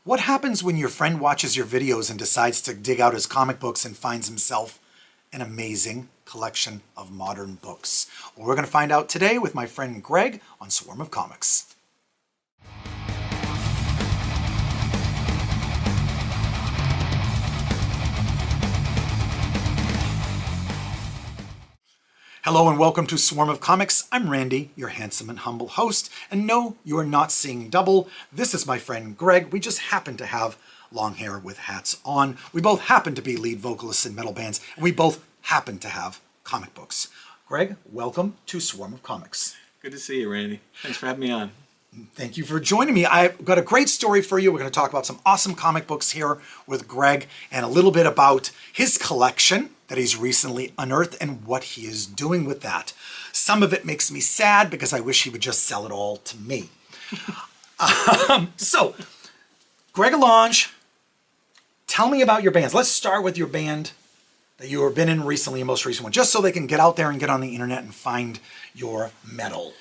What happens when your friend watches your videos and decides to dig out his comic books and finds himself an amazing collection of modern books? Well, we're going to find out today with my friend Greg on Swarm of Comics. Hello and welcome to Swarm of Comics. I'm Randy, your handsome and humble host. And no, you are not seeing double. This is my friend Greg. We just happen to have long hair with hats on. We both happen to be lead vocalists in metal bands. And we both happen to have comic books. Greg, welcome to Swarm of Comics. Good to see you, Randy. Thanks for having me on. Thank you for joining me. I've got a great story for you. We're going to talk about some awesome comic books here with Greg and a little bit about his collection that he's recently unearthed and what he is doing with that. Some of it makes me sad because I wish he would just sell it all to me. So, Greg Alonge, tell me about your bands. Let's start with your band that you have been in recently, your most recent one, just so they can get out there and get on the internet and find your metal.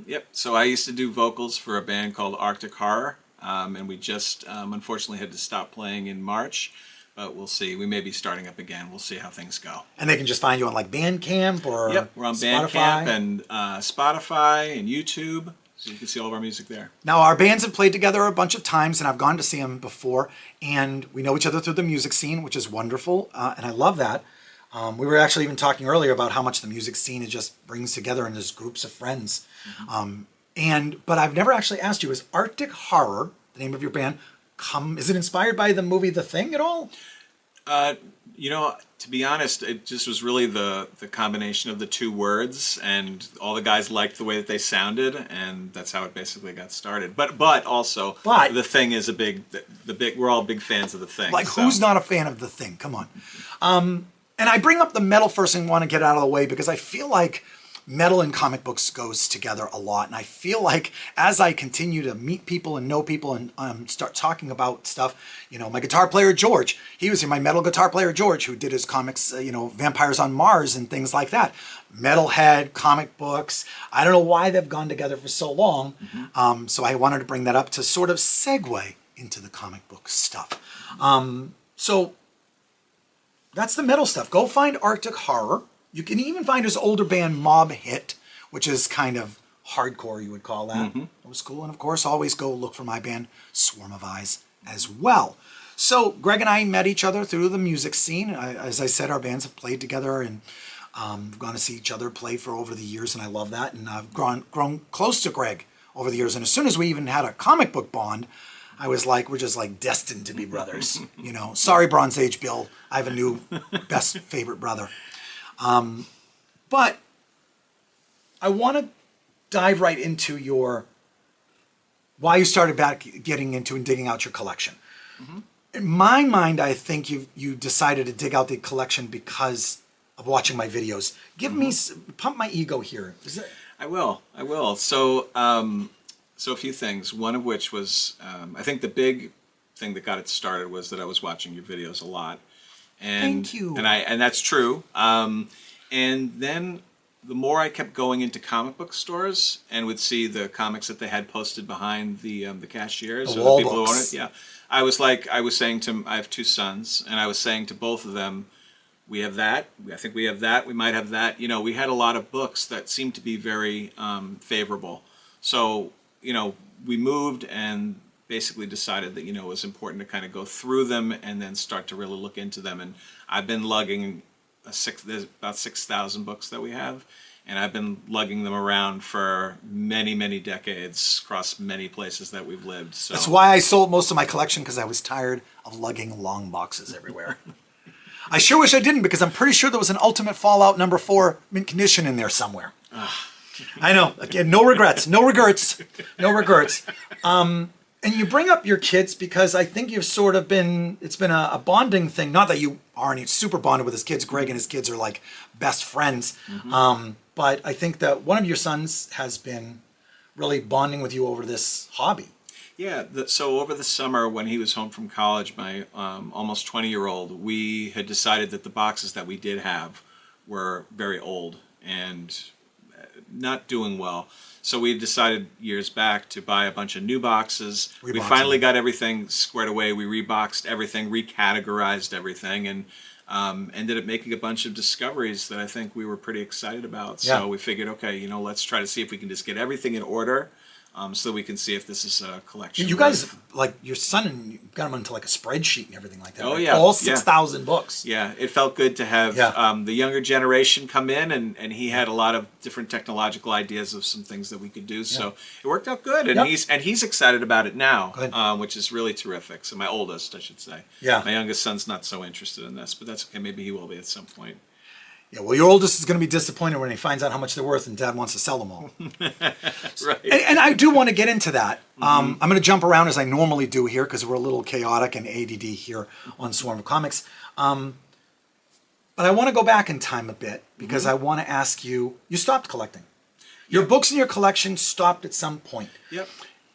Yep. So I used to do vocals for a band called Arctic Horror, and we just unfortunately had to stop playing in March. But we'll see. We may be starting up again. We'll see how things go. And they can just find you on like Bandcamp or Yep, we're on Spotify. Bandcamp and Spotify and YouTube, so you can see all of our music there. Now, our bands have played together a bunch of times, and I've gone to see them before, and we know each other through the music scene, which is wonderful, and I love that. We were actually even talking earlier about how much the music scene it just brings together and there's groups of friends. But I've never actually asked you, is Arctic Horror, the name of your band, is it inspired by the movie The Thing at all? To be honest, it just was really the combination of the two words, and all the guys liked the way that they sounded, and that's how it basically got started. But also, The Thing is we're all big fans of The Thing. Like, who's not a fan of The Thing? Come on. And I bring up the metal first and want to get out of the way because I feel like metal and comic books goes together a lot. And I feel like as I continue to meet people and know people and start talking about stuff, my guitar player, George, he was here, my metal guitar player, George, who did his comics, Vampires on Mars and things like that. Metalhead, comic books. I don't know why they've gone together for so long. So I wanted to bring that up to sort of segue into the comic book stuff. So that's the metal stuff. Go find Arctic Horror. You can even find his older band Mob Hit, which is kind of hardcore, you would call that. It was cool. And of course, always go look for my band Swarm of Eyes as well. So Greg and I met each other through the music scene. As I said, our bands have played together and we've gone to see each other play for over the years, and I love that. And I've grown close to Greg over the years. And as soon as we even had a comic book bond, I was like, we're just like destined to be brothers. Sorry, Bronze Age Bill. I have a new best favorite brother. But I want to dive right into why you started back getting into and digging out your collection. In my mind, I think you decided to dig out the collection because of watching my videos. Pump my ego here. I will. So a few things, one of which was, I think the big thing that got it started was that I was watching your videos a lot. And, Thank you. And that's true. And then the more I kept going into comic book stores and would see the comics that they had posted behind the cashiers, the or wall the people books. who own it, I was saying to, I have two sons, and I was saying to both of them, we have that, I think we have that, we might have that. We had a lot of books that seemed to be very favorable. So, we moved and basically decided that, it was important to kind of go through them and then start to really look into them. And I've been lugging there's about 6,000 books that we have, and I've been lugging them around for many, many decades across many places that we've lived. So that's why I sold most of my collection, because I was tired of lugging long boxes everywhere. I sure wish I didn't, because I'm pretty sure there was an Ultimate Fallout #4 mint condition in there somewhere. I know. Again, no regrets. And you bring up your kids because I think you've sort of it's been a bonding thing. Not that you aren't super bonded with his kids. Greg and his kids are like best friends. But I think that one of your sons has been really bonding with you over this hobby. Yeah, so over the summer when he was home from college, my almost 20-year-old, we had decided that the boxes that we did have were very old and not doing well. So we decided years back to buy a bunch of new boxes. We Reboxing. finally got everything squared away. We reboxed everything, recategorized everything, and ended up making a bunch of discoveries that I think we were pretty excited about. Yeah. So we figured, okay, let's try to see if we can just get everything in order, so we can see if this is a collection. You guys, like your son, and you got him onto like a spreadsheet and everything like that. Oh, right? yeah. All Yeah. 6,000 books. Yeah, it felt good to have the younger generation come in, and he had a lot of different technological ideas of some things that we could do. So it worked out good, and Yep. he's excited about it now, Good. which is really terrific. So my oldest, I should say. Yeah. My youngest son's not so interested in this, but that's okay. Maybe he will be at some point. Yeah, well, your oldest is going to be disappointed when he finds out how much they're worth and Dad wants to sell them all. Right. And I do want to get into that. I'm going to jump around as I normally do here because we're a little chaotic and ADD here on Swarm of Comics. But I want to go back in time a bit because I want to ask you, you stopped collecting. Your books in your collection stopped at some point. Yep.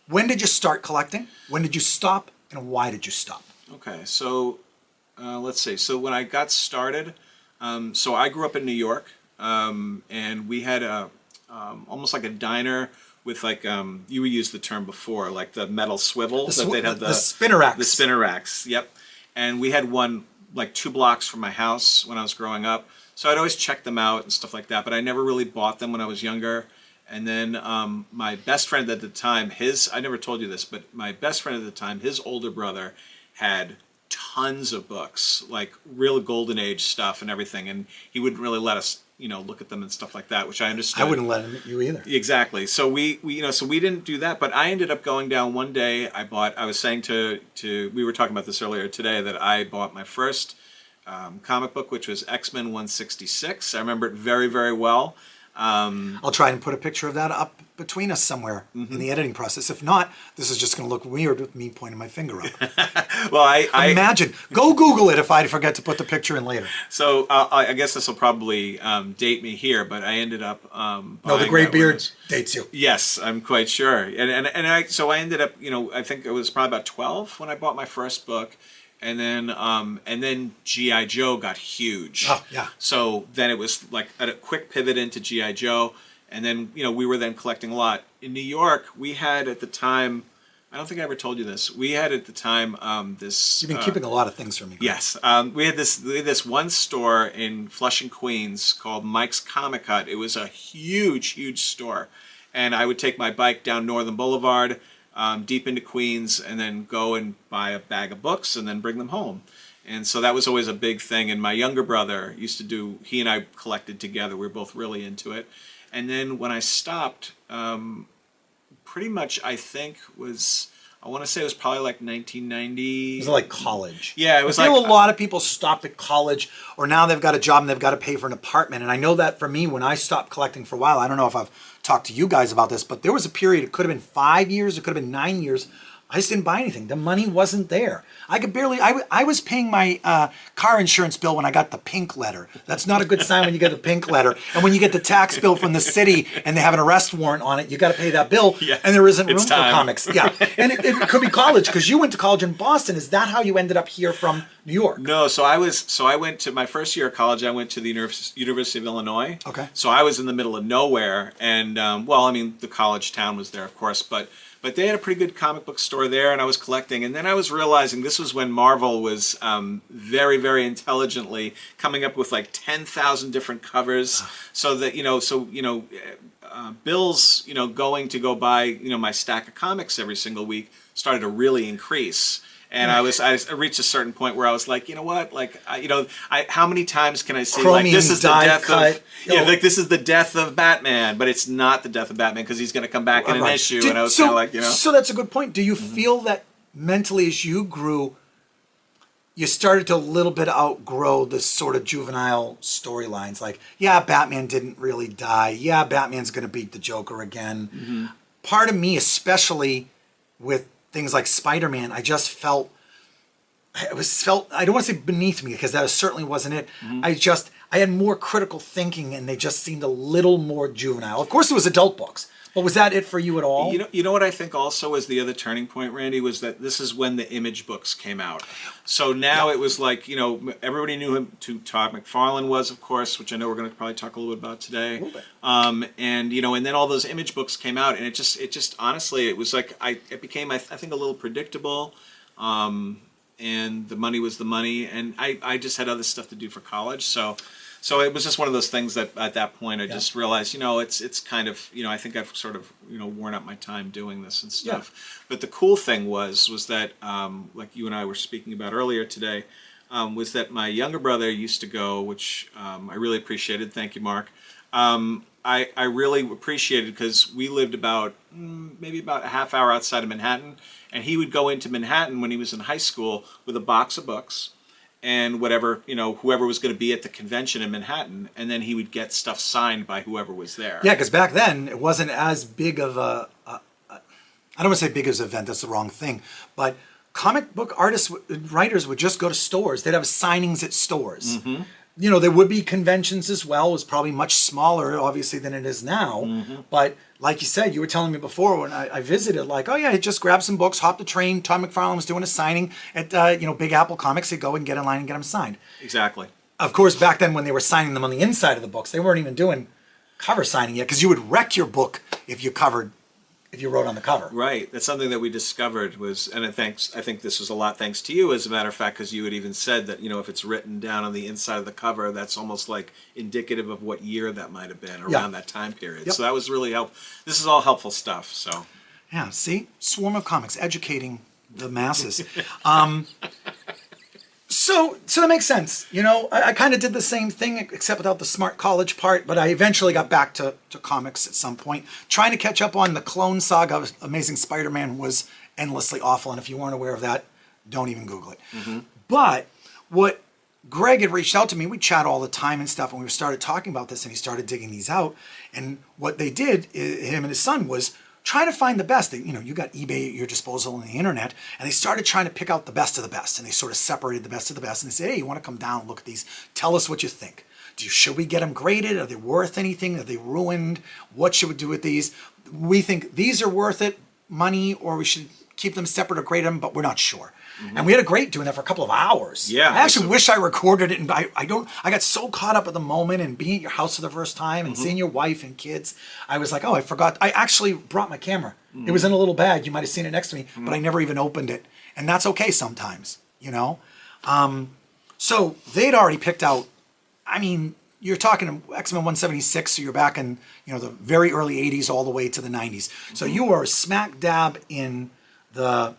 When did you start collecting? When did you stop? And why did you stop? Okay, so let's see. So when I got started, so I grew up in New York, and we had a almost like a diner with like you used the term before, like the metal swivels that they'd have the spinner racks. The spinner racks, yep. And we had one like 2 blocks from my house when I was growing up, so I'd always check them out and stuff like that. But I never really bought them when I was younger. And then my best friend at the time, I never told you this, but my best friend at the time, his older brother had tons of books, like real golden age stuff and everything, and he wouldn't really let us look at them and stuff like that, which I understood. I wouldn't let you either. Exactly. So we didn't do that, but I ended up going down one day. I was saying to we were talking about this earlier today, that I bought my first comic book, which was X-Men 166. I remember it very, very well. I'll try and put a picture of that up between us somewhere in the editing process. If not, this is just going to look weird with me pointing my finger up. Well, I imagine. Go Google it if I forget to put the picture in later. So I guess this will probably date me here, but I ended up No, the gray beard dates you. Yes, I'm quite sure. And I ended up, I think it was probably about 12 when I bought my first book. And then G.I. Joe got huge. Oh, yeah. So then it was like a quick pivot into G.I. Joe. And then, we were then collecting a lot. In New York, we had at the time, I don't think I ever told you this, we had at the time this... You've been keeping a lot of things from me. Yes. We had this one store in Flushing, Queens called Mike's Comic Hut. It was a huge, huge store. And I would take my bike down Northern Boulevard, deep into Queens, and then go and buy a bag of books and then bring them home. And so that was always a big thing. And my younger brother used to do, he and I collected together. We were both really into it. And then when I stopped, pretty much I think I want to say it was probably like 1990. It was like college. Yeah, it was I feel like... a lot of people stopped at college, or now they've got a job and they've got to pay for an apartment. And I know that for me, when I stopped collecting for a while, I don't know if I've talked to you guys about this, but there was a period, it could have been 5 years, it could have been 9 years, I just didn't buy anything. The money wasn't there. I could barely, I was paying my car insurance bill when I got the pink letter. That's not a good sign when you get the pink letter. And when you get the tax bill from the city and they have an arrest warrant on it, you got to pay that bill, and there isn't room for comics. Yeah, and it could be college, because you went to college in Boston. Is that how you ended up here from New York? No, so I went to my first year of college. I went to the University of Illinois. Okay. So I was in the middle of nowhere, and the college town was there, of course, but they had a pretty good comic book store there, and I was collecting. And then I was realizing this was when Marvel was very, very intelligently coming up with like 10,000 different covers, so that bills going to go buy my stack of comics every single week started to really increase. And I reached a certain point where I was like, you know what, like, how many times can I see like this is the death of, like this is the death of Batman, but it's not the death of Batman because he's going to come back in an issue. And I was kind of like, So that's a good point. Do you feel that mentally, as you grew, you started to a little bit outgrow the sort of juvenile storylines? Like, yeah, Batman didn't really die. Yeah, Batman's going to beat the Joker again. Part of me, especially with things like Spider-Man, I just felt, I don't want to say beneath me, because that certainly wasn't it. I had more critical thinking, and they just seemed a little more juvenile. Of course, it was adult books, But was that it for you at all? You know what I think also was the other turning point, Randy, was that this is when the image books came out. So now it was like, everybody knew who Todd McFarlane was, of course, which I know we're going to probably talk a little bit about today. A little bit. And then all those image books came out, and it just honestly, it was like it became I think a little predictable. And the money was the money, and I just had other stuff to do for college, so it was just one of those things that at that point I just realized, it's kind of, I think I've sort of, worn out my time doing this and stuff. Yeah. But the cool thing was that, like you and I were speaking about earlier today, was that my younger brother used to go, which I really appreciated. Thank you, Mark. I really appreciated, because we lived maybe about a half hour outside of Manhattan, and he would go into Manhattan when he was in high school with a box of books and whatever, whoever was going to be at the convention in Manhattan, and then he would get stuff signed by whoever was there. Yeah, because back then it wasn't as big of I don't want to say big as an event, that's the wrong thing, but comic book writers would just go to stores. They'd have signings at stores. Mm-hmm. There would be conventions as well. It was probably much smaller, obviously, than it is now. Mm-hmm. But like you said, you were telling me before when I visited, like, oh yeah, he'd just grab some books, hop the train. Todd McFarlane was doing a signing at, Big Apple Comics. He'd go and get in line and get them signed. Exactly. Of course, back then when they were signing them on the inside of the books, they weren't even doing cover signing yet, because you would wreck your book if you wrote on the cover. Right. That's something that we discovered and I think this was a lot thanks to you, as a matter of fact, because you had even said that, if it's written down on the inside of the cover, that's almost like indicative of what year that might have been around that time period. Yep. So that was really helpful. This is all helpful stuff. So. Yeah. See? Swarm of Comics, educating the masses. So that makes sense. I kind of did the same thing, except without the smart college part, but I eventually got back to comics at some point. Trying to catch up on the Clone Saga of Amazing Spider-Man was endlessly awful, and if you weren't aware of that, don't even Google it. Mm-hmm. But what Greg had reached out to me, we chat all the time and stuff, and we started talking about this, and he started digging these out, and what they did, him and his son, was trying to find the best. You got eBay at your disposal and the internet, and they started trying to pick out the best of the best, and they sort of separated the best of the best, and they said, hey, you want to come down and look at these? Tell us what you think. Should we get them graded? Are they worth anything? Are they ruined? What should we do with these? We think these are worth it, money, or we should keep them separate or grade them, but we're not sure. Mm-hmm. And we had a great doing that for a couple of hours. Yeah. I actually wish I recorded it, and I got so caught up at the moment and being at your house for the first time and seeing your wife and kids. I was like, oh, I forgot. I actually brought my camera. Mm-hmm. It was in a little bag. You might have seen it next to me, but I never even opened it. And that's okay sometimes, So they'd already picked out, you're talking X-Men 176, so you're back in, the very early 80s all the way to the 90s. Mm-hmm. So you are smack dab in the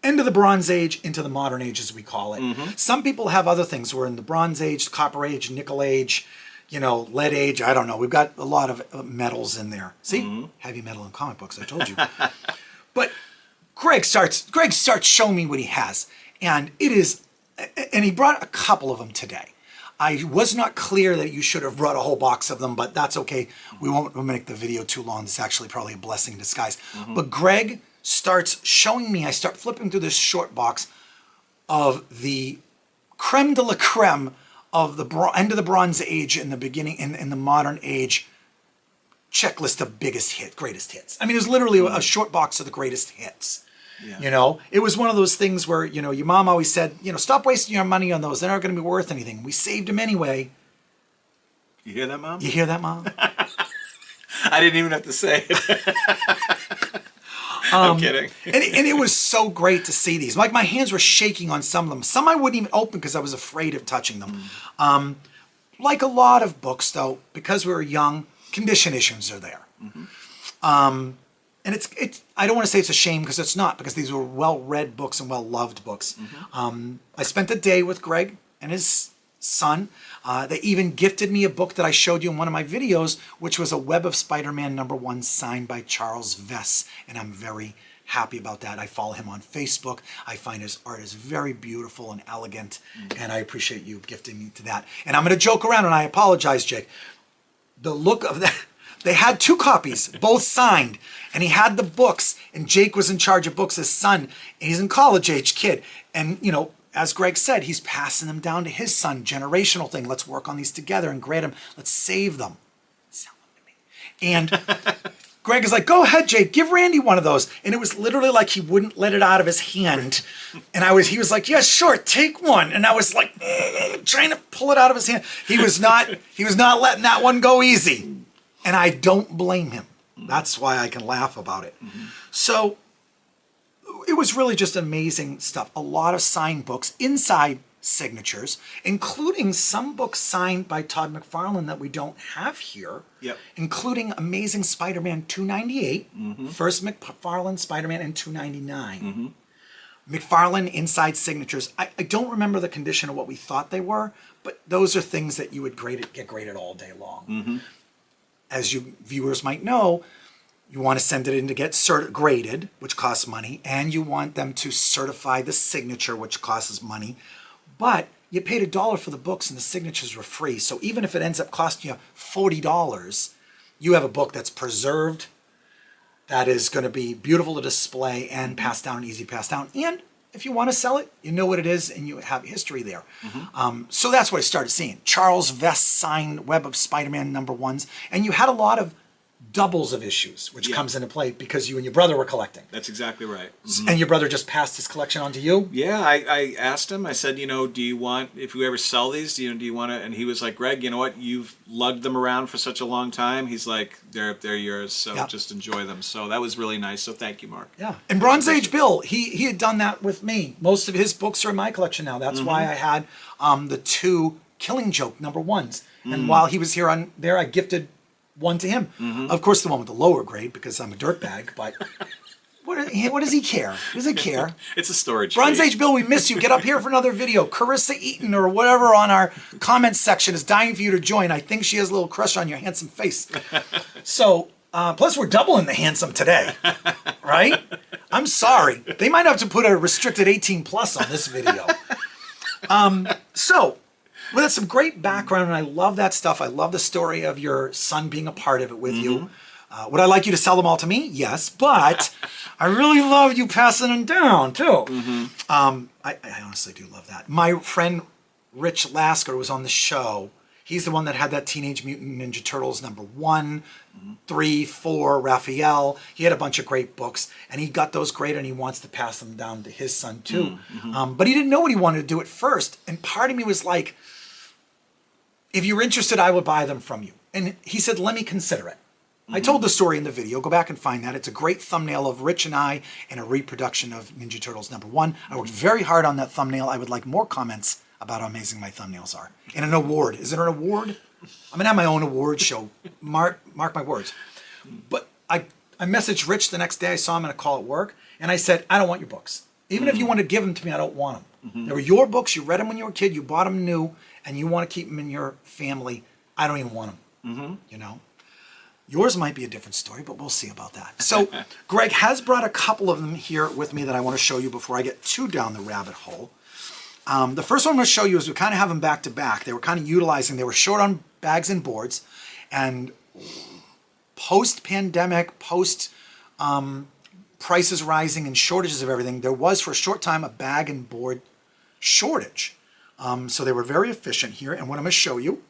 end of the Bronze Age into the modern age, as we call it. Mm-hmm. Some people have other things. We're in the Bronze Age, Copper Age, Nickel Age, Lead Age. I don't know. We've got a lot of metals in there. See? Heavy metal in comic books, I told you. But Greg starts showing me what he has. And he brought a couple of them today. I was not clear that you should have brought a whole box of them, but that's okay. We'll make the video too long. It's actually probably a blessing in disguise. Mm-hmm. But Greg starts showing me, I start flipping through this short box of the creme de la creme of the end of the Bronze Age and the beginning in the modern age checklist of greatest hits. There's literally a short box of the greatest hits. Yeah. It was one of those things where, your mom always said, stop wasting your money on those. They're not going to be worth anything. We saved them anyway. You hear that, Mom? You hear that, Mom? I didn't even have to say it. I'm kidding. and it was so great to see these. Like, my hands were shaking on some of them. Some I wouldn't even open because I was afraid of touching them. Like a lot of books, though, because we were young, condition issues are there. Mm-hmm. And it's I don't want to say it's a shame, because it's not, because these were well-read books and well-loved books. Mm-hmm. I spent a day with Greg and his son. They even gifted me a book that I showed you in one of my videos, which was a Web of Spider-Man #1 signed by Charles Vess, and I'm very happy about that. I follow him on Facebook. I find his art is very beautiful and elegant, and I appreciate you gifting me to that. And I'm going to joke around, and I apologize, Jake. The look of that, they had 2 copies, both signed, and he had the books, and Jake was in charge of books, his son, and he's a college-age kid, and, as Greg said, he's passing them down to his son, generational thing. Let's work on these together and grade them. Let's save them. Sell them to me. And Greg is like, go ahead, Jake, give Randy one of those. And it was literally like he wouldn't let it out of his hand. And he was like, yeah, sure, take one. And I was like, trying to pull it out of his hand. He was not letting that one go easy. And I don't blame him. That's why I can laugh about it. So it was really just amazing stuff. A lot of signed books, inside signatures, including some books signed by Todd McFarlane that we don't have here, including Amazing Spider-Man 298, first McFarlane Spider-Man, and 299. McFarlane inside signatures. I don't remember the condition of what we thought they were, but those are things that you would get graded all day long. As you viewers might know, you want to send it in to get graded, which costs money, and you want them to certify the signature, which costs money. But you paid $1 for the books and the signatures were free. So even if it ends up costing you $40, you have a book that's preserved, that is going to be beautiful to display and pass down, and easy pass down. And if you want to sell it, you know what it is and you have history there. So that's what I started seeing. Charles Vess signed Web of Spider-Man #1s. And you had a lot of doubles of issues, which comes into play because you and your brother were collecting. That's exactly right. And your brother just passed his collection on to you? Yeah, I asked him, I said, do you want, if we ever sell these, do you want to, and he was like, Greg, you know what, you've lugged them around for such a long time. He's like, they're yours, so just enjoy them. So that was really nice, so thank you, Mark. Yeah, and Bronze Age Bill, he had done that with me. Most of his books are in my collection now. That's why I had the 2 Killing Joke #1s. And while he was here on there, I gifted one to him. Of course, the one with the lower grade because I'm a dirtbag, but what does he care? Does he care? It's a storage Bronze fee. Age Bill, we miss you. Get up here for another video. Carissa Eaton or whatever on our comments section is dying for you to join. I think she has a little crush on your handsome face. So, plus we're doubling the handsome today, right? I'm sorry. They might have to put a restricted 18 plus on this video. Well, that's some great background, and I love that stuff. I love the story of your son being a part of it with you. Would I like you to sell them all to me? Yes, but I really love you passing them down, too. I honestly do love that. My friend Rich Lasker was on the show. He's the one that had that Teenage Mutant Ninja Turtles #1, 3, 4, Raphael. He had a bunch of great books, and he got those great, and he wants to pass them down to his son, too. But he didn't know what he wanted to do at first, and part of me was like, if you're interested, I would buy them from you. And he said, let me consider it. I told the story in the video. Go back and find that. It's a great thumbnail of Rich and I in a reproduction of Ninja Turtles #1. I worked very hard on that thumbnail. I would like more comments about how amazing my thumbnails are. And an award. Is it an award? I'm going to have my own award show. Mark my words. But I messaged Rich the next day. I saw him in a call at work. And I said, I don't want your books. Even if you want to give them to me, I don't want them. They were your books. You read them when you were a kid. You bought them new. And you want to keep them in your family. I don't even want them. Yours might be a different story, but we'll see about that. So Greg has brought a couple of them here with me that I want to show you before I get too down the rabbit hole. The first one I'm going to show you is we kind of have them back to back. They were kind of utilizing, they were short on bags and boards. And post-pandemic, prices rising and shortages of everything, there was for a short time a bag and board shortage. So they were very efficient here. And what I'm going to show you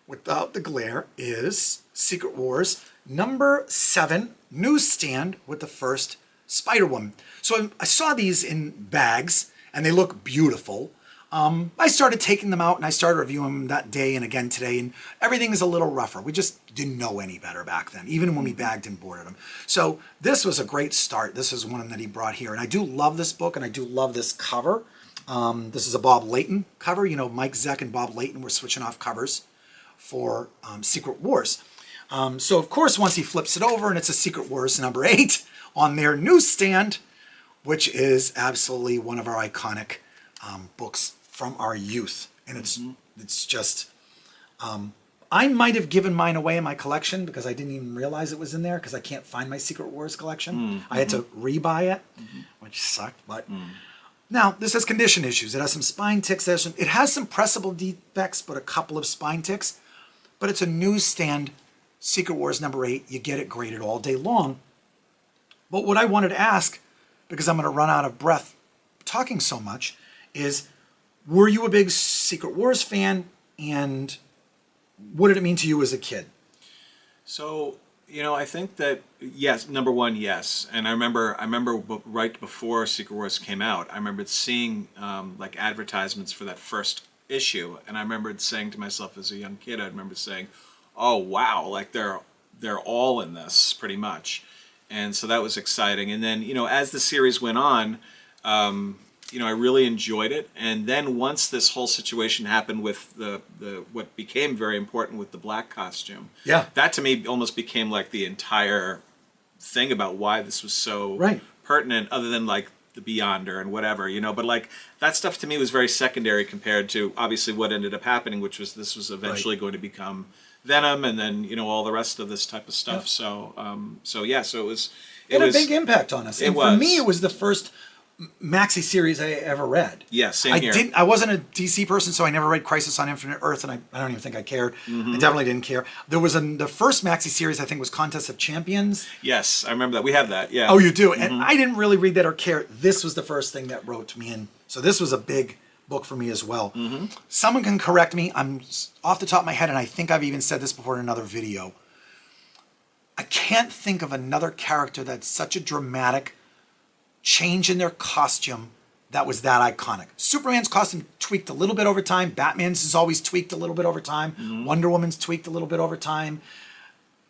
without the glare is Secret Wars #7 newsstand with the first Spider-Woman. So I saw these in bags and they look beautiful. I started taking them out and I started reviewing them that day and again today, and everything is a little rougher. We just didn't know any better back then, even when we bagged and boarded them. So this was a great start. This is one that he brought here. And I do love this book and I do love this cover. This is a Bob Layton cover. Mike Zeck and Bob Layton were switching off covers for Secret Wars. So, of course, once he flips it over and it's a Secret Wars #8 on their newsstand, which is absolutely one of our iconic books from our youth. And it's just, I might have given mine away in my collection because I didn't even realize it was in there because I can't find my Secret Wars collection. I had to rebuy it, which sucked, but... Now, this has condition issues. It has some spine ticks. It has some pressable defects, but a couple of spine ticks. But it's a newsstand Secret Wars #8. You get it graded all day long. But what I wanted to ask, because I'm going to run out of breath talking so much, is were you a big Secret Wars fan? And what did it mean to you as a kid? So I think that yes, number one, yes, and I remember right before Secret Wars came out, I remembered seeing like advertisements for that first issue, and I remembered saying to myself as a young kid, I remember saying, "Oh wow, like they're all in this pretty much," and so that was exciting. And then as the series went on, I really enjoyed it. And then once this whole situation happened with the what became very important with the black costume, Yeah. that to me almost became like the entire thing about why this was so Right. pertinent, other than like the Beyonder and whatever, But like that stuff to me was very secondary compared to obviously what ended up happening, which was this was eventually going to become Venom, and then all the rest of this type of stuff. Yeah. So it was. It had a big impact on us. And was. for me, it was the first maxi series I ever read. Yeah, same here. I wasn't a DC person, so I never read Crisis on Infinite Earth, and I don't even think I cared. I definitely didn't care. There was the first maxi series, I think, was Contest of Champions. Yes, I remember that. We have that, yeah. Oh, you do? And I didn't really read that or care. This was the first thing that wrote me in. So this was a big book for me as well. Someone can correct me. I'm off the top of my head, and I think I've even said this before in another video. I can't think of another character that's such a dramatic change in their costume that was that iconic. Superman's costume tweaked a little bit over time. Batman's is always tweaked a little bit over time. Wonder Woman's tweaked a little bit over time.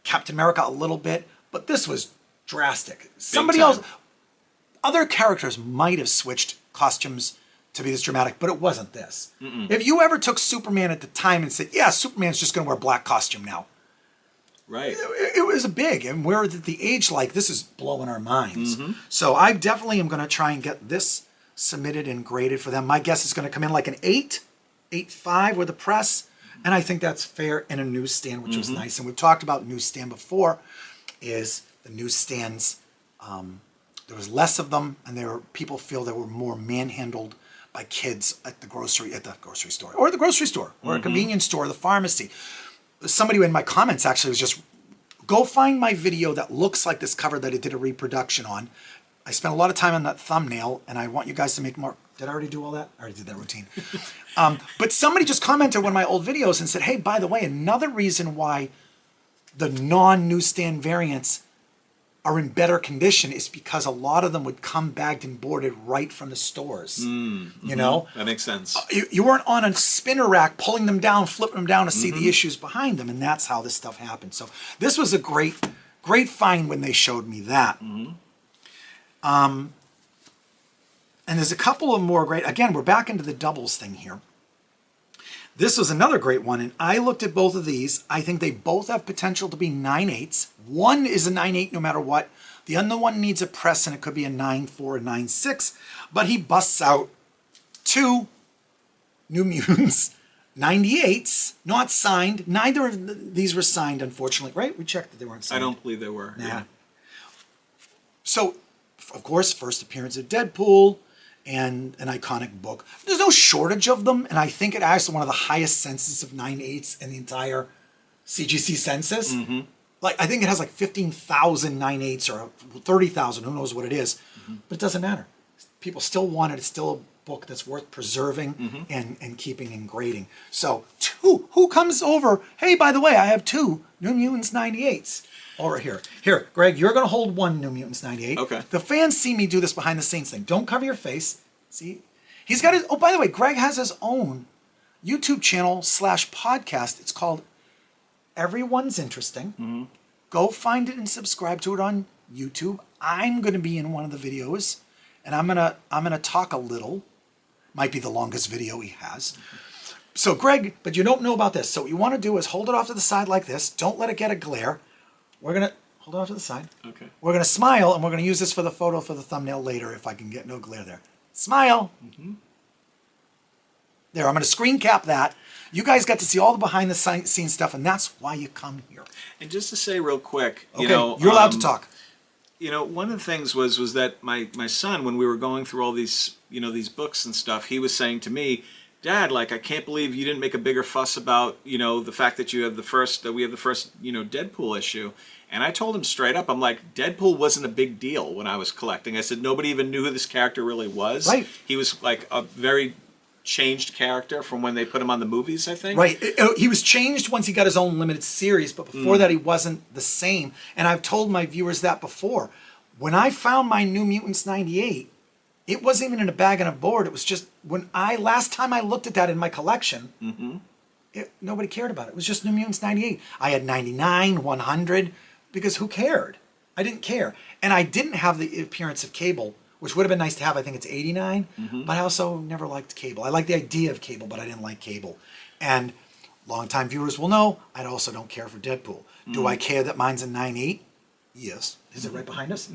Captain America a little bit. But this was drastic. Somebody else, other characters might have switched costumes to be this dramatic, but it wasn't this. If you ever took Superman at the time and said, yeah, Superman's just going to wear a black costume now. Right. It was a big, and we're at the age like this is blowing our minds. So I definitely am going to try and get this submitted and graded for them. My guess is going to come in like an 8.5 with the press, and I think that's fair in a newsstand, which was nice. And we've talked about newsstand before. Is the newsstands there was less of them, and people feel they were more manhandled by kids at the grocery store, or the grocery store, or a convenience store, or the pharmacy. Somebody in my comments actually was just, go find my video that looks like this cover that I did a reproduction on. I spent a lot of time on that thumbnail, and I want you guys to make more. Did I already do all that? I already did that routine. But somebody just commented on one of my old videos and said, hey, by the way, another reason why the non-newsstand variants are in better condition is because a lot of them would come bagged and boarded right from the stores. That makes sense. You weren't on a spinner rack pulling them down, flipping them down to see the issues behind them, and that's how this stuff happened. So this was a great find when they showed me that. And there's a couple of more great. Again, we're back into the doubles thing here. This was another great one, and I looked at both of these. I think they both have potential to be 9.8s. One is a 9.8 no matter what. The other one needs a press, and it could be a 9.4 or 9.6. But he busts out 2 New Mutants 98s, not signed. Neither of these were signed, unfortunately. Right? We checked that they weren't signed. I don't believe they were. Nah. Yeah. So, of course, first appearance of Deadpool, and an iconic book. There's no shortage of them, and I think it has one of the highest census of 9.8s in the entire CGC census. Like, I think it has like 15,000 9.8s or 30,000, who knows what it is. But it doesn't matter. People still want it. It's still a book that's worth preserving and keeping and grading. So, who comes over? Hey, by the way, I have 2 New Mutants 98s. Over here. Here, Greg, you're going to hold 1 New Mutants 98. Okay. The fans see me do this behind the scenes thing. Don't cover your face. See? He's got his, oh, by the way, Greg has his own YouTube channel / podcast. It's called Everyone's Interesting. Go find it and subscribe to it on YouTube. I'm going to be in one of the videos, and I'm going to talk a little. Might be the longest video he has. So, Greg, but you don't know about this. So what you want to do is hold it off to the side like this. Don't let it get a glare. We're going to hold it off to the side. Okay. We're going to smile, and we're going to use this for the photo for the thumbnail later if I can get no glare there. Smile. There, I'm going to screen cap that. You guys got to see all the behind the scenes stuff, and that's why you come here. And just to say real quick, Okay, you're allowed to talk. One of the things was that my son, when we were going through all these, these books and stuff, he was saying to me, Dad, like, I can't believe you didn't make a bigger fuss about, the fact that we have the first, Deadpool issue. And I told him straight up, I'm like, Deadpool wasn't a big deal when I was collecting. I said, nobody even knew who this character really was. Right. He was like a very changed character from when they put him on the movies, I think. Right. He was changed once he got his own limited series, but before that he wasn't the same. And I've told my viewers that before. When I found my New Mutants 98, it wasn't even in a bag and a board. It was just last time I looked at that in my collection, nobody cared about it. It was just New Mutants 98. I had 99, 100, because who cared? I didn't care. And I didn't have the appearance of Cable, which would have been nice to have. I think it's 89, but I also never liked Cable. I like the idea of Cable, but I didn't like Cable. And longtime viewers will know, I also don't care for Deadpool. Do I care that mine's a 9.8? Yes. Is it right behind us?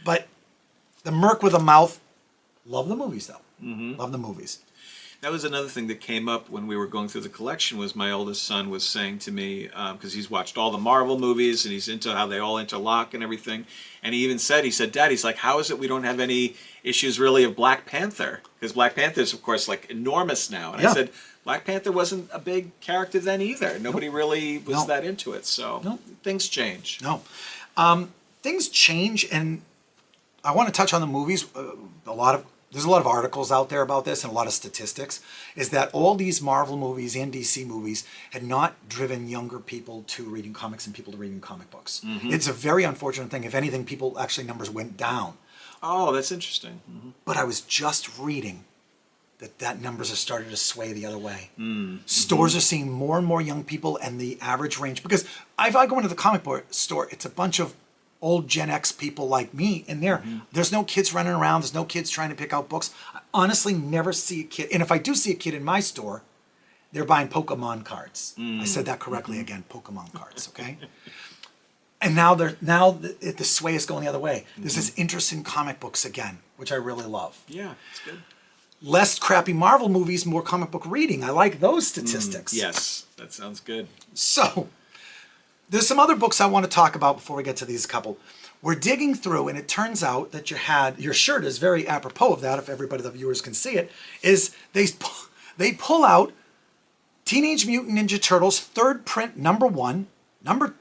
But the Merc with a Mouth, love the movies though. Love the movies. That was another thing that came up when we were going through the collection. Was my oldest son was saying to me, because he's watched all the Marvel movies and he's into how they all interlock and everything, and he even said, Dad, he's like, how is it we don't have any issues really of Black Panther? Because Black Panther is of course like enormous now, and I said Black Panther wasn't a big character then either. Nobody really was that into it. So things change. Things change, and I want to touch on the movies. There's a lot of articles out there about this and a lot of statistics, is that all these Marvel movies and DC movies had not driven younger people to reading comics and people to reading comic books. It's a very unfortunate thing. If anything, numbers went down. Oh, that's interesting. But I was just reading that numbers have started to sway the other way. Stores are seeing more and more young people, and the average range, because if I go into the comic book store, it's a bunch of old Gen X people like me in there. There's no kids running around. There's no kids trying to pick out books. I honestly never see a kid. And if I do see a kid in my store, they're buying Pokemon cards. I said that correctly again, Pokemon cards, okay? And now the sway is going the other way. There's this interest in comic books again, which I really love. Yeah, it's good. Less crappy Marvel movies, more comic book reading. I like those statistics. Yes, that sounds good. So, there's some other books I want to talk about before we get to these couple. We're digging through, and it turns out that your shirt is very apropos of that, if everybody, the viewers can see it, is they pull out Teenage Mutant Ninja Turtles third print #1,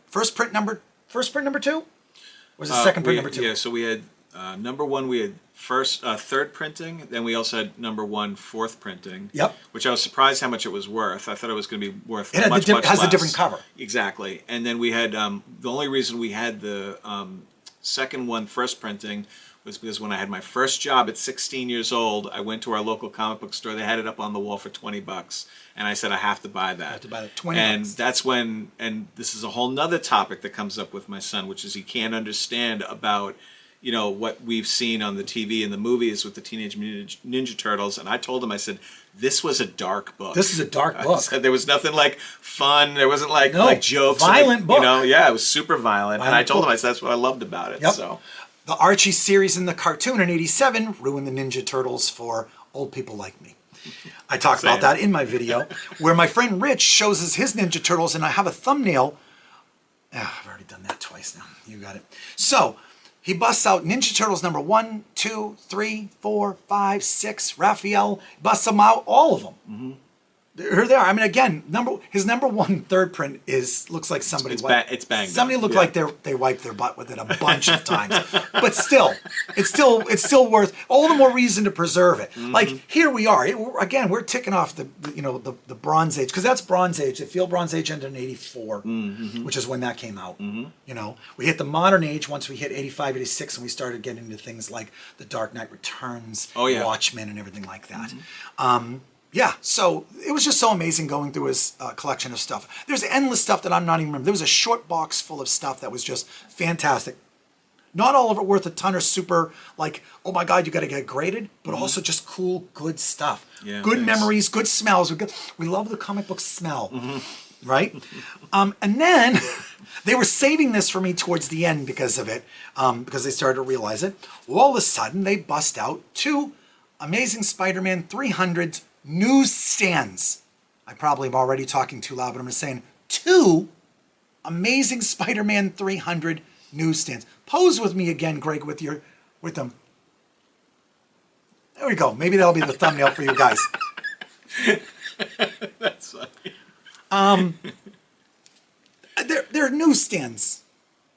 first print number 2? Or was it second print number 2? Yeah, so we had #1, we had third printing, then we also had #1 fourth printing. Yep. Which I was surprised how much it was worth. I thought it was going to be worth it much less. It has a different cover. Exactly. And then we had, the only reason we had the second one first printing was because when I had my first job at 16 years old, I went to our local comic book store. They had it up on the wall for $20. And I said, I have to buy that. I have to buy that. $20. And that's when, and this is a whole nother topic that comes up with my son, which is he can't understand about, what we've seen on the TV and the movies with the Teenage Mutant Ninja Turtles. And I told him, I said, this was a dark book. This is a dark book. I said, there was nothing like fun. There wasn't like jokes. Violent book. It was super violent. And I told him, I said, that's what I loved about it. Yep. So the Archie series in the cartoon in '87 ruined the Ninja Turtles for old people like me. I talked about that in my video, where my friend Rich shows us his Ninja Turtles, and I have a thumbnail. I've already done that twice now. You got it. So he busts out Ninja Turtles #1, 2, 3, 4, 5, 6. Raphael busts them out, all of them. Here they are. I mean, again, his #1 third print looks like somebody it's banged. Somebody looked like they wiped their butt with it a bunch of times. But still, it's still worth all the more reason to preserve it. Like here we are. We're ticking off the Bronze Age, because that's Bronze Age. The Field Bronze Age ended in '84, which is when that came out. We hit the Modern Age once we hit '85, '86, and we started getting into things like The Dark Knight Returns, Watchmen, and everything like that. So it was just so amazing going through his collection of stuff. There's endless stuff that I'm not even remembering. There was a short box full of stuff that was just fantastic. Not all of it worth a ton or super like, oh my God, you got to get graded, but also just cool, good stuff. Yeah, good memories, good smells. We love the comic book smell, right? And then they were saving this for me towards the end because of it, because they started to realize it. All of a sudden, they bust out 2 Amazing Spider-Man 300s newsstands. I probably am already talking too loud, but I'm just saying 2 Amazing Spider-Man 300 newsstands. Pose with me again, Greg, with them. There we go. Maybe that'll be the thumbnail for you guys. That's funny. They're newsstands.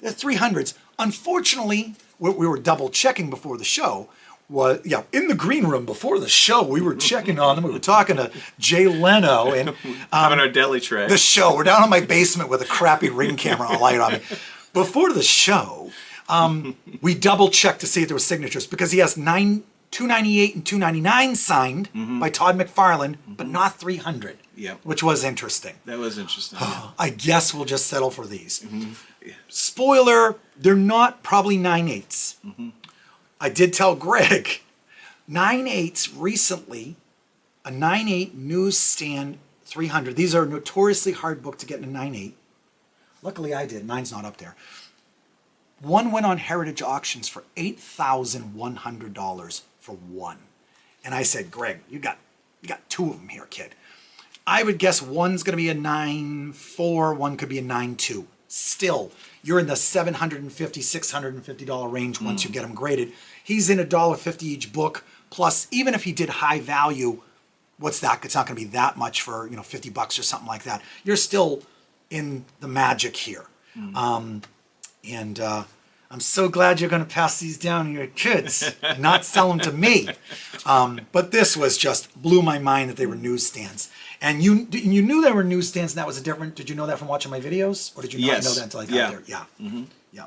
They're 300s. Unfortunately, we were double checking before the show. was, yeah, in the green room before the show, we were checking on them. We were talking to Jay Leno and Having our deli tray. the show. We're down in my basement with a crappy Ring camera and a light on me. Before the show, we double checked to see if there were signatures because he has 298 and 299 signed by Todd McFarlane, but not 300. Yep. Which was interesting. That was interesting. Yeah. I guess we'll just settle for these. Yeah. Spoiler, they're not probably 9/8. I did tell Greg, 9/8 recently, a 9/8 newsstand 300. These are notoriously hard book to get in a 9/8. Luckily I did. Mine's not up there. One went on Heritage Auctions for $8,100 for one. And I said, Greg, you got two of them here, kid. I would guess one's going to be a 9.4, one could be a 9.2. Still, you're in the $750, $650 range once you get them graded. He's in $1.50 each book. Plus, even if he did high value, what's that? It's not going to be that much for, $50 or something like that. You're still in the magic here. I'm so glad you're going to pass these down to your kids, not sell them to me. But this was just blew my mind that they were newsstands. And you knew they were newsstands, and that was a different. Did you know that from watching my videos, or did you not know that until I got there? Yeah. Yeah.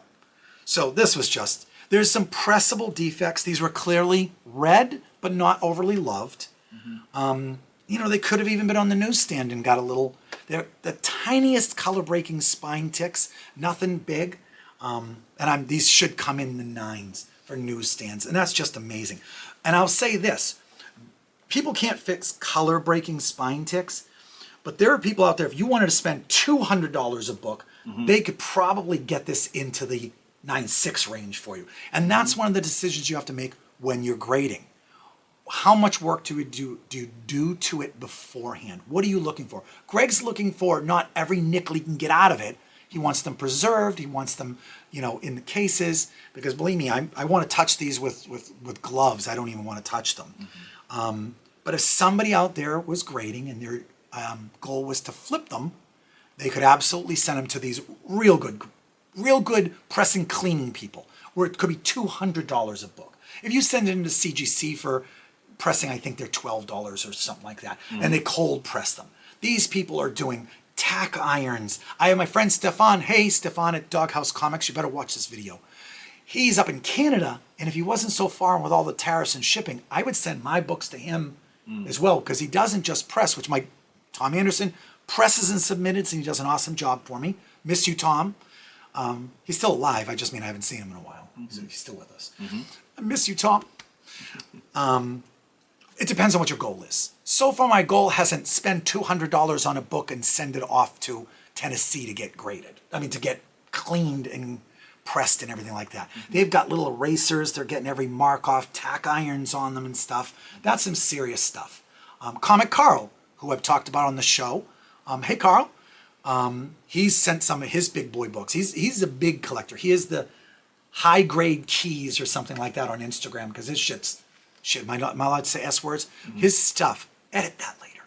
So this was just. There's some pressable defects. These were clearly read, but not overly loved. They could have even been on the newsstand and got a little. They're the tiniest color breaking spine ticks. Nothing big. These should come in the 9s for newsstands, and that's just amazing. And I'll say this. People can't fix color breaking spine ticks, but there are people out there, if you wanted to spend $200 a book, they could probably get this into the 9.6 range for you. And that's one of the decisions you have to make when you're grading. How much work do you do to it beforehand? What are you looking for? Greg's looking for not every nickel he can get out of it. He wants them preserved. He wants them, in the cases, because believe me, I want to touch these with gloves. I don't even want to touch them. But if somebody out there was grading and their goal was to flip them, they could absolutely send them to these real good pressing cleaning people, where it could be $200 a book. If you send it into CGC for pressing, I think they're $12 or something like that, and they cold press them. These people are doing tack irons. I have my friend Stefan. Hey, Stefan at Doghouse Comics, you better watch this video. He's up in Canada, and if he wasn't so far with all the tariffs and shipping, I would send my books to him as well, because he doesn't just press, which Tom Anderson presses and submits, and he does an awesome job for me. Miss you, Tom. He's still alive. I haven't seen him in a while. So he's still with us. I miss you, Tom. It depends on what your goal is. So far, my goal hasn't spent $200 on a book and send it off to Tennessee to get graded. To get cleaned and pressed and everything like that. They've got little erasers. They're getting every mark off, tack irons on them and stuff. That's some serious stuff. Comic Carl, who I've talked about on the show. Hey, Carl. He's sent some of his big boy books. He's a big collector. He is the high grade keys or something like that on Instagram, because his shit. Am I allowed to say S words? His stuff. Edit that later.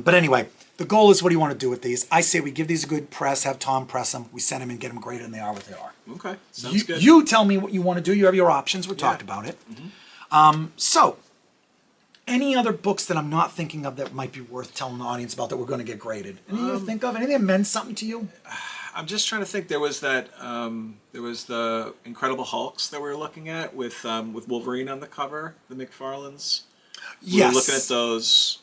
But anyway, the goal is, what do you want to do with these? I say we give these a good press, have Tom press them, we send them and get them graded, and they are what they are. Okay, sounds good. You tell me what you want to do. You have your options. We talked about it. So, any other books that I'm not thinking of that might be worth telling the audience about that we're going to get graded? Anything you think of? Anything that meant something to you? I'm just trying to think. There was that. There was the Incredible Hulks that we were looking at with Wolverine on the cover, the McFarlanes. We were looking at those.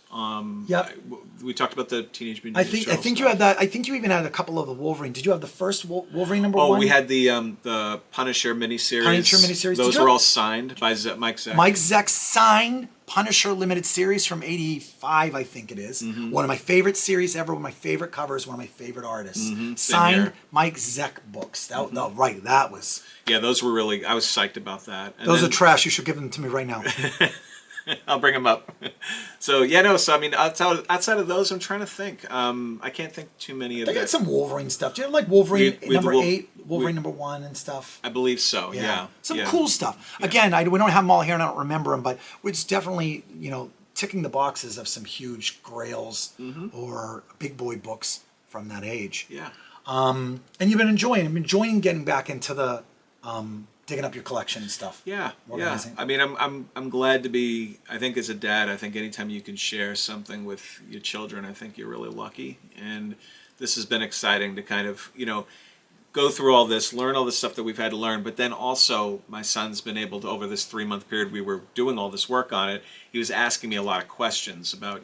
We talked about the Teenage Mutant Ninja Turtles. I think you had that. I think you even had a couple of the Wolverine. Did you have the first Wolverine number one? Oh, we had the Punisher miniseries. Those were all signed by Mike Zeck. Mike Zeck signed Punisher limited series from '85, I think it is. One of my favorite series ever. One of my favorite covers. One of my favorite artists. Signed Mike Zeck books. That was. Yeah, those were really. I was psyched about that. And those are trash. You should give them to me right now. I'll bring them up. So outside of those, I'm trying to think. I can't think too many of them. They got some Wolverine stuff. Do you have like Wolverine number 8, Wolverine number 1 and stuff? I believe so, yeah. Some cool stuff. Yeah. Again, we don't have them all here and I don't remember them, but it's definitely, ticking the boxes of some huge grails or big boy books from that age. Yeah. And you've been enjoying getting back into the digging up your collection and stuff. Yeah, Organizing. I mean, I'm glad to be. I think as a dad, I think anytime you can share something with your children, I think you're really lucky. And this has been exciting to kind of go through all this, learn all this stuff that we've had to learn. But then also, my son's been able to, over this 3-month period we were doing all this work on it, he was asking me a lot of questions about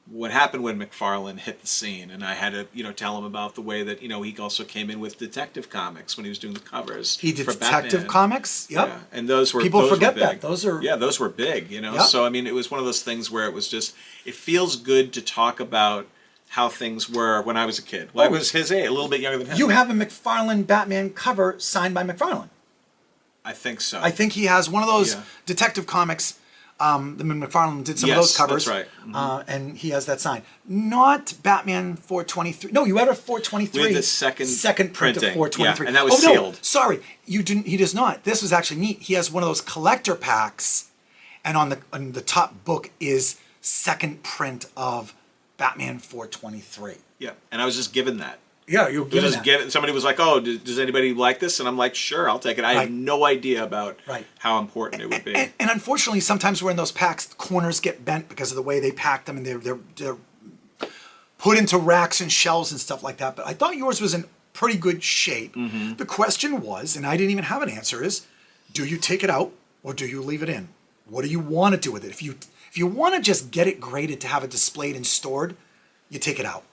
what happened when McFarlane hit the scene, and I had to, tell him about the way that, he also came in with Detective Comics when he was doing the covers. He did for Detective Batman. Comics. Yep. Yeah, and those were People those forget were big. that. Those are those were big. Yep. So I mean, it was one of those things where it was just it feels good to talk about how things were when I was a kid. Well, I was his age, a little bit younger than him. You have a McFarlane Batman cover signed by McFarlane. I think so. I think he has one of those Yeah. Detective Comics. The McFarlane did some of those covers. That's right. And he has that signed. Not Batman 423. No, you had a 423. We had the second print of printing. 423. Yeah, and that was no, sealed. Sorry, you didn't. He does not. This was actually neat. He has one of those collector packs, and on the top book is second print of Batman 423. Yeah, and I was just given that. Yeah, you're given that. Somebody was like, "Oh, does anybody like this?" And I'm like, "Sure, I'll take it." I had no idea about how important it would be. And unfortunately, sometimes when those packs, corners get bent because of the way they pack them, and they're put into racks and shelves and stuff like that. But I thought yours was in pretty good shape. Mm-hmm. The question was, and I didn't even have an answer, is do you take it out or do you leave it in? What do you want to do with it? If you want to just get it graded to have it displayed and stored, you take it out.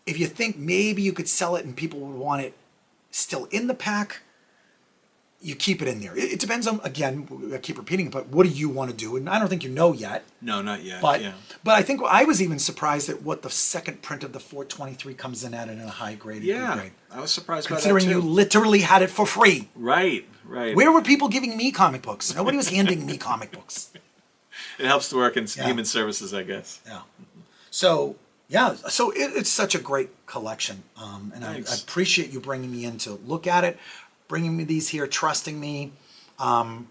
If you think maybe you could sell it and people would want it still in the pack, you keep it in there. It depends on, again, I keep repeating it, but what do you want to do? And I don't think you know yet. No, not yet. But yeah. but I think I was even surprised at what the second print of the 423 comes in at in a high grade. Yeah, grade. I was surprised by that Considering you too. literally had it for free. Right. Where were people giving me comic books? Nobody was handing me comic books. It helps to work in human services, I guess. Yeah. So it's such a great collection, and I appreciate you bringing me in to look at it, bringing me these here, trusting me, and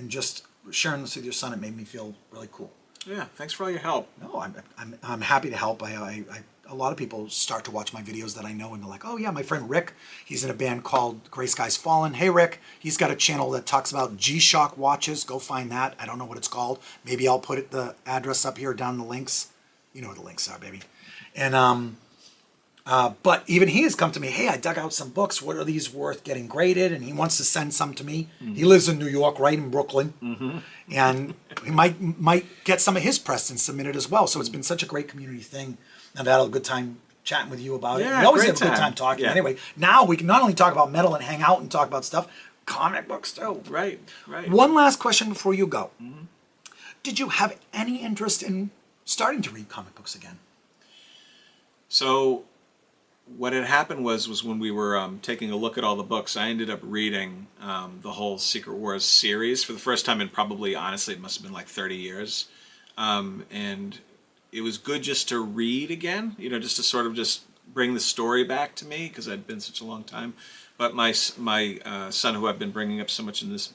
just sharing this with your son. It made me feel really cool. Yeah, thanks for all your help. No, I'm happy to help. A lot of people start to watch my videos that I know, and they're like, oh yeah, my friend Rick, he's in a band called Gray Skies Fallen. Hey Rick, he's got a channel that talks about G-Shock watches. Go find that. I don't know what it's called. Maybe I'll put the address up here down in the links. You know where the links are, baby. And but even he has come to me, hey, I dug out some books. What are these worth getting graded? And he wants to send some to me. Mm-hmm. He lives in New York, right in Brooklyn. Mm-hmm. And he might get some of his press and submit it as well. So it's been such a great community thing. I've had a good time chatting with you about it. We always have a good time talking. Yeah. Anyway, now we can not only talk about metal and hang out and talk about stuff, comic books too. Right. One last question before you go. Mm-hmm. Did you have any interest in starting to read comic books again? So what had happened was when we were taking a look at all the books, I ended up reading the whole Secret Wars series for the first time in probably, honestly, it must have been like 30 years. And it was good just to read again, just to sort of just bring the story back to me because I'd been such a long time. But my son, who I've been bringing up so much in this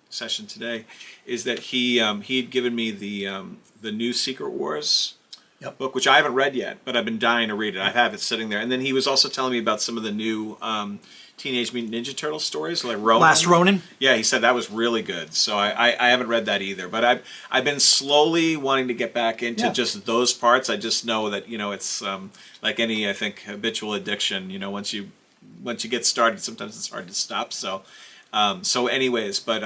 session today, is that he'd given me the new Secret Wars book, which I haven't read yet, but I've been dying to read it. I have it sitting there. And then he was also telling me about some of the new Teenage Mutant Ninja Turtle stories, like Ronin. Last Ronin? Yeah, he said that was really good. So I haven't read that either. But I've been slowly wanting to get back into just those parts. I just know that, it's like any, I think, habitual addiction. Once you get started, sometimes it's hard to stop. So anyways, but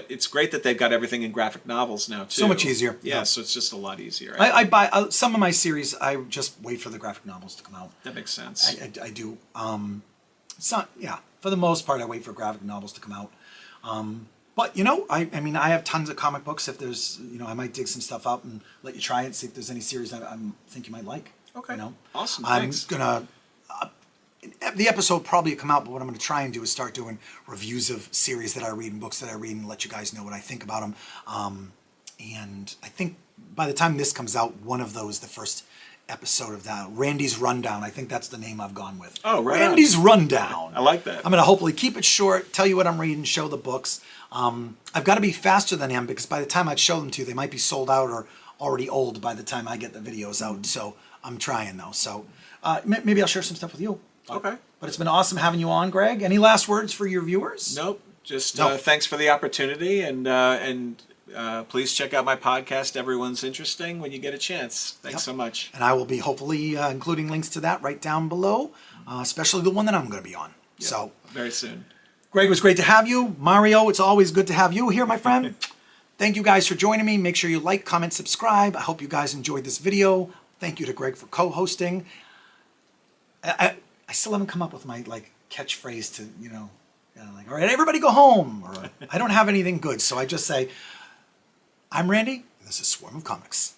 it's great that they've got everything in graphic novels now too. So much easier. Yeah, so it's just a lot easier. I buy some of my series. I just wait for the graphic novels to come out. That makes sense. I do. It's not. Yeah, for the most part, I wait for graphic novels to come out. But I mean, I have tons of comic books. If there's, I might dig some stuff up and let you try it. See if there's any series I think you might like. Okay. Awesome. I'm Thanks. gonna. The episode probably come out, but what I'm going to try and do is start doing reviews of series that I read and books that I read and let you guys know what I think about them. And I think by the time this comes out, one of those, the first episode of that, Randy's Rundown, I think that's the name I've gone with. Oh, right. Randy's Rundown. I like that. I'm going to hopefully keep it short, tell you what I'm reading, show the books. I've got to be faster than him because by the time I'd show them to you, they might be sold out or already old by the time I get the videos out. So I'm trying though. So maybe I'll share some stuff with you. Okay. But it's been awesome having you on, Greg. Any last words for your viewers? Nope. Just No. thanks for the opportunity, and please check out my podcast. Everyone's interesting when you get a chance. Thanks so much. And I will be hopefully including links to that right down below, especially the one that I'm going to be on. Yeah, So very soon. Greg, it was great to have you. Mario, it's always good to have you here, my friend. Thank you guys for joining me. Make sure you like, comment, subscribe. I hope you guys enjoyed this video. Thank you to Greg for co-hosting. I still haven't come up with my catchphrase to, all right, everybody go home. Or I don't have anything good, so I just say, I'm Randy, and this is Swarm of Comics.